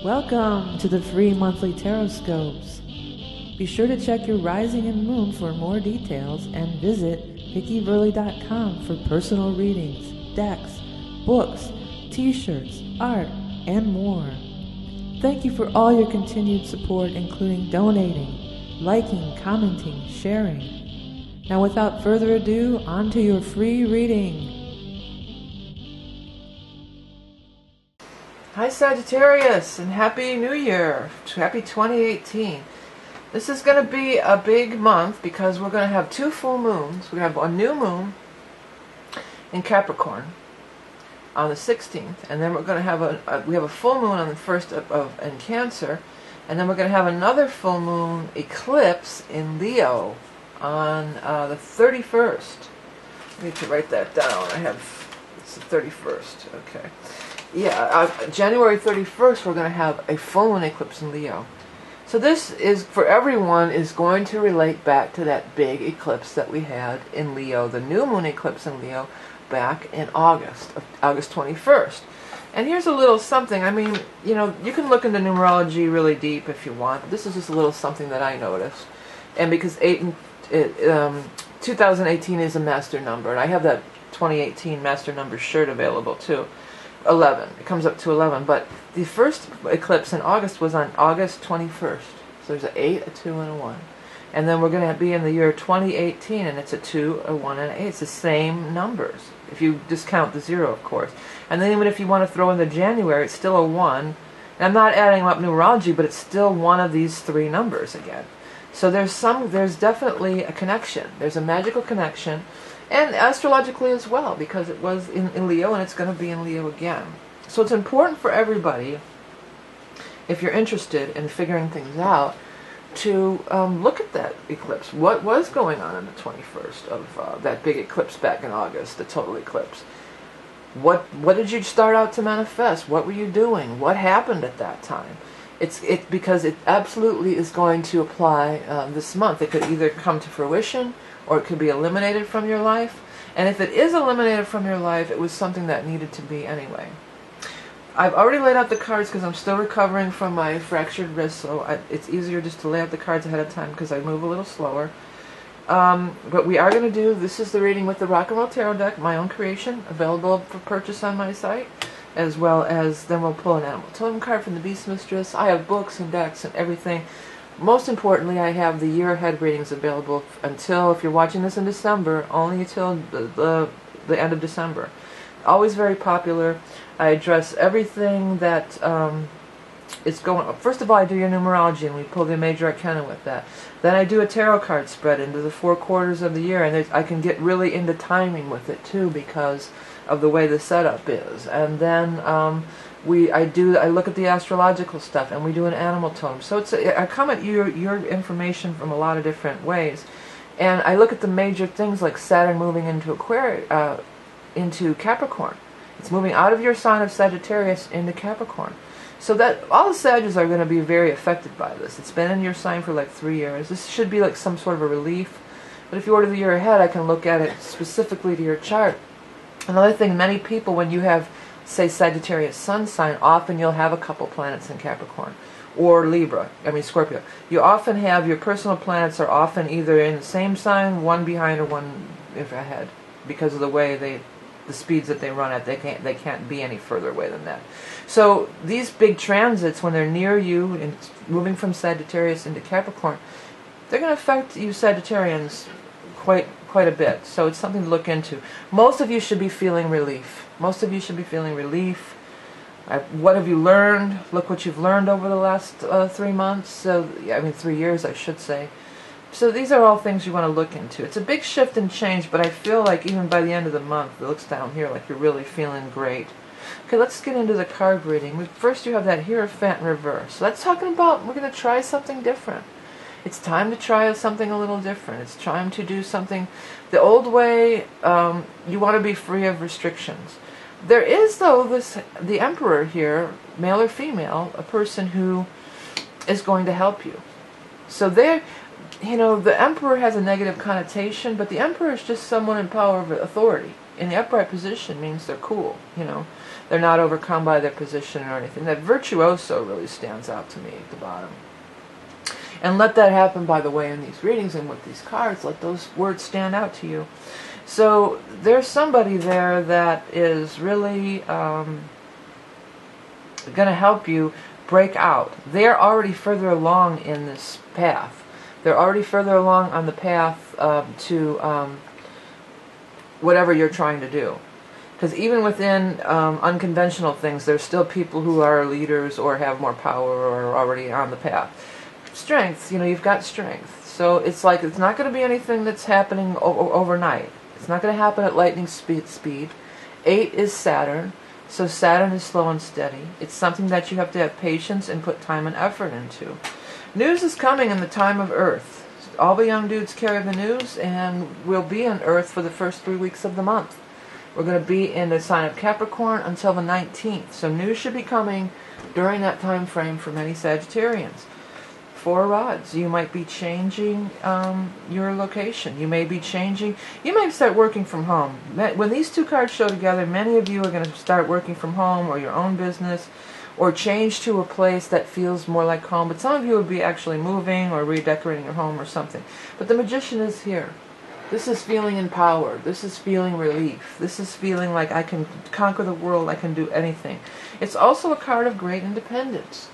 Welcome to the free monthly tarot scopes. Be sure to check your rising and moon for more details and visit VickieVerley.com for personal readings, decks, books, t-shirts, art, and more. Thank you for all your continued support, including donating, liking, commenting, sharing. Now without further ado, on to your free reading. Hi Sagittarius, and Happy New Year! Happy 2018. This is going to be a big month because we're going to have two full moons. We have a new moon in Capricorn on the 16th, and then we're going to have a full moon on the 1st in Cancer, and then we're going to have another full moon eclipse in Leo on the 31st. I need to write that down. It's the 31st. Okay. Yeah, January 31st we're going to have a full moon eclipse in Leo. So this is, for everyone, is going to relate back to that big eclipse that we had in Leo, the new moon eclipse in Leo, back in August 21st. And here's a little something. I mean, you know, you can look into numerology really deep if you want, but this is just a little something that I noticed. And because 2018 is a master number, and I have that 2018 master number shirt available too. 11. It comes up to 11, but the first eclipse in August was on August 21st. So there's an 8, a 2, and a 1. And then we're going to be in the year 2018, and it's a 2, a 1, and an 8. It's the same numbers, if you discount the 0, of course. And then even if you want to throw in the January, it's still a 1. And I'm not adding up numerology, but it's still one of these three numbers again. So there's definitely a connection. There's a magical connection. And astrologically as well, because it was in Leo and it's going to be in Leo again. So it's important for everybody, if you're interested in figuring things out, to look at that eclipse. What was going on the 21st of that big eclipse back in August, the total eclipse? What did you start out to manifest? What were you doing? What happened at that time? Because it absolutely is going to apply this month. It could either come to fruition, or it could be eliminated from your life. And if it is eliminated from your life, it was something that needed to be anyway. I've already laid out the cards because I'm still recovering from my fractured wrist, so it's easier just to lay out the cards ahead of time because I move a little slower. But we are going to do, this is the reading with the Rock and Roll Tarot deck, my own creation, available for purchase on my site, as well as then we'll pull an Animal Totem card from the Beast Mistress. I have books and decks and everything. Most importantly, I have the year ahead readings available until, if you're watching this in December, only until the end of December. Always very popular. I address everything that is going on. First of all, I do your numerology, and we pull the major arcana with that. Then I do a tarot card spread into the 4 quarters of the year, and I can get really into timing with it too because of the way the setup is. And then I look at the astrological stuff, and we do an animal totem. So I come at your information from a lot of different ways, and I look at the major things like Saturn moving into into Capricorn. It's moving out of your sign of Sagittarius into Capricorn. So that all the Sagittarius are going to be very affected by this. It's been in your sign for like 3 years. This should be like some sort of a relief. But if you order the year ahead, I can look at it specifically to your chart. Another thing, many people, when you have, say, Sagittarius sun sign, often you'll have a couple planets in Capricorn or Scorpio. You often have, your personal planets are often either in the same sign, one behind or one ahead, because of the way the speeds that they run at. They can't be any further away than that. So these big transits, when they're near you and moving from Sagittarius into Capricorn, they're going to affect you Sagittarians quite a bit. So it's something to look into. Most of you should be feeling relief. What have you learned? Look what you've learned over the last 3 months. 3 years, I should say. So these are all things you want to look into. It's a big shift and change, but I feel like even by the end of the month, it looks down here like you're really feeling great. Okay, let's get into the card reading. First, you have that Hierophant in reverse. So that's talking about we're going to try something different. It's time to try something a little different. It's time to do something the old way. You want to be free of restrictions. There is, though, the Emperor here, male or female, a person who is going to help you. So the Emperor has a negative connotation, but the Emperor is just someone in power of authority. In the upright position means they're cool, They're not overcome by their position or anything. That virtuoso really stands out to me at the bottom. And let that happen, by the way, in these readings and with these cards. Let those words stand out to you. So there's somebody there that is really going to help you break out. They're already further along in this path. They're already further along on the path to whatever you're trying to do. Because even within unconventional things, there's still people who are leaders or have more power or are already on the path. Strength, you've got strength. So it's like it's not going to be anything that's happening overnight. It's not going to happen at lightning speed. 8 is Saturn, so Saturn is slow and steady. It's something that you have to have patience and put time and effort into. News is coming in the time of Earth. All the young dudes carry the news, and we'll be on Earth for the first 3 weeks of the month. We're going to be in the sign of Capricorn until the 19th. So news should be coming during that time frame for many Sagittarians. 4 rods. You might be changing your location. You may be changing. You might start working from home. When these 2 cards show together, many of you are going to start working from home or your own business, or change to a place that feels more like home. But some of you will be actually moving or redecorating your home or something. But the Magician is here. This is feeling empowered. This is feeling relief. This is feeling like I can conquer the world. I can do anything. It's also a card of great independence.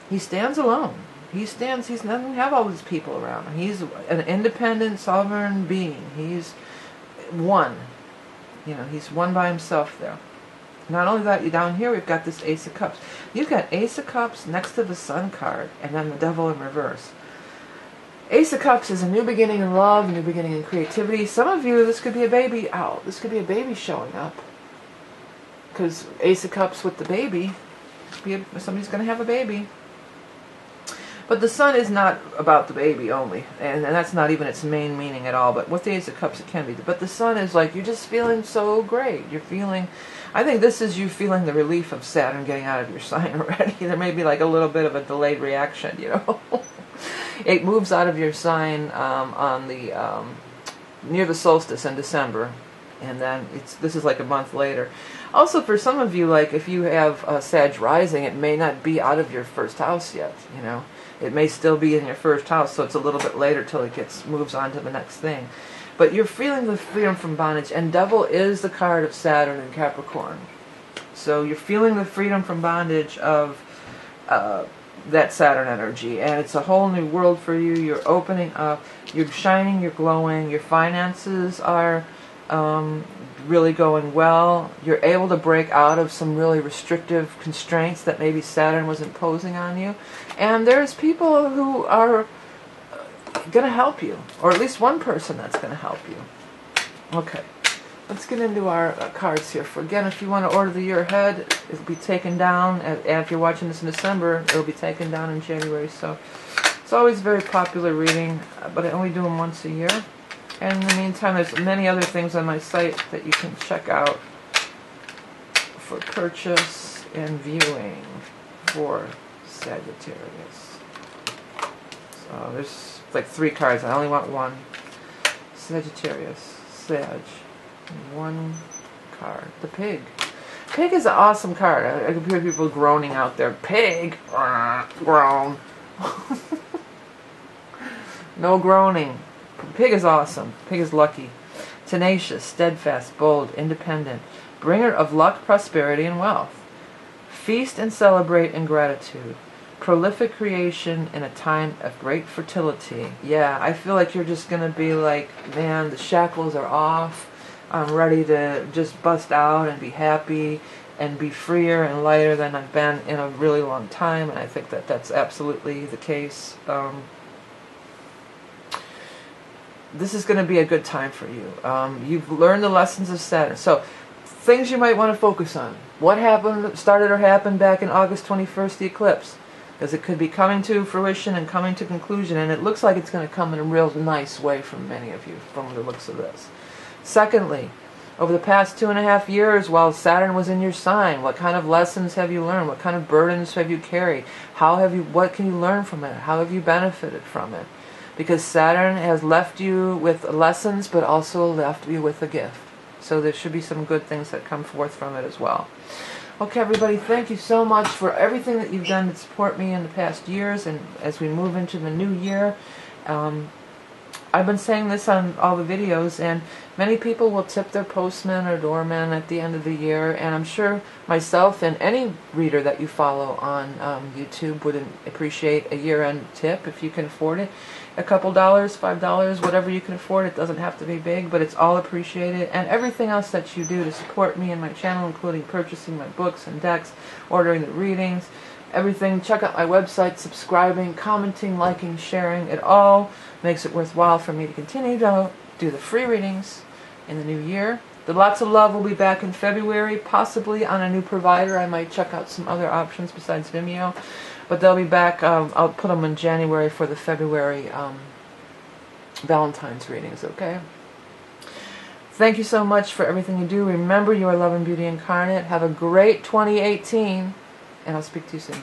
He stands alone. He doesn't have all these people around him. He's an independent, sovereign being. He's one. He's one by himself there. Not only that, down here we've got this Ace of Cups. You've got Ace of Cups next to the Sun card, and then the Devil in reverse. Ace of Cups is a new beginning in love, a new beginning in creativity. Some of you, this could be a baby out. This could be a baby showing up. Because Ace of Cups with the baby, somebody's going to have a baby. But the Sun is not about the baby only, and that's not even its main meaning at all. But with the Ace of Cups, it can be. But the Sun is like, you're just feeling so great. You're feeling, I think this is you feeling the relief of Saturn getting out of your sign already. There may be like a little bit of a delayed reaction, It moves out of your sign on the near the solstice in December, and then this is like a month later. Also, for some of you, like if you have Sag rising, it may not be out of your first house yet. It may still be in your first house, so it's a little bit later till it moves on to the next thing. But you're feeling the freedom from bondage, and Devil is the card of Saturn and Capricorn. So you're feeling the freedom from bondage of that Saturn energy, and it's a whole new world for you. You're opening up, you're shining, you're glowing, your finances are really going well. You're able to break out of some really restrictive constraints that maybe Saturn was imposing on you. And there's people who are going to help you, or at least one person that's going to help you. Okay, let's get into our cards here. Again, if you want to order the year ahead, it'll be taken down. And if you're watching this in December, it'll be taken down in January. So it's always a very popular reading, but I only do them once a year. And in the meantime, there's many other things on my site that you can check out for purchase and viewing for Sagittarius. So there's like 3 cards. I only want 1. Sagittarius, Sag, 1 card. The Pig. Pig is an awesome card. I can hear people groaning out there. Pig, groan. No groaning. Pig is awesome. Pig is lucky. Tenacious, steadfast, bold, independent. Bringer of luck, prosperity, and wealth. Feast and celebrate in gratitude. Prolific creation in a time of great fertility. Yeah, I feel like you're just going to be like, man, the shackles are off. I'm ready to just bust out and be happy and be freer and lighter than I've been in a really long time. And I think that that's absolutely the case. This is going to be a good time for you. You've learned the lessons of Saturn. So, things you might want to focus on. What started or happened back in August 21st, the eclipse? Because it could be coming to fruition and coming to conclusion, and it looks like it's going to come in a real nice way from many of you, from the looks of this. Secondly, over the past 2.5 years, while Saturn was in your sign, what kind of lessons have you learned? What kind of burdens have you carried? What can you learn from it? How have you benefited from it? Because Saturn has left you with lessons, but also left you with a gift. So there should be some good things that come forth from it as well. Okay, everybody, thank you so much for everything that you've done to support me in the past years, and as we move into the new year. I've been saying this on all the videos, and many people will tip their postman or doorman at the end of the year, and I'm sure myself and any reader that you follow on YouTube would appreciate a year-end tip if you can afford it. A couple dollars, $5, whatever you can afford. It doesn't have to be big, but it's all appreciated. And everything else that you do to support me and my channel, including purchasing my books and decks, ordering the readings, everything. Check out my website, subscribing, commenting, liking, sharing. It all makes it worthwhile for me to continue to do the free readings in the new year. The Lots of Love will be back in February, possibly on a new provider. I might check out some other options besides Vimeo. But they'll be back. I'll put them in January for the February Valentine's readings, okay? Thank you so much for everything you do. Remember, you are love and beauty incarnate. Have a great 2018, and I'll speak to you soon.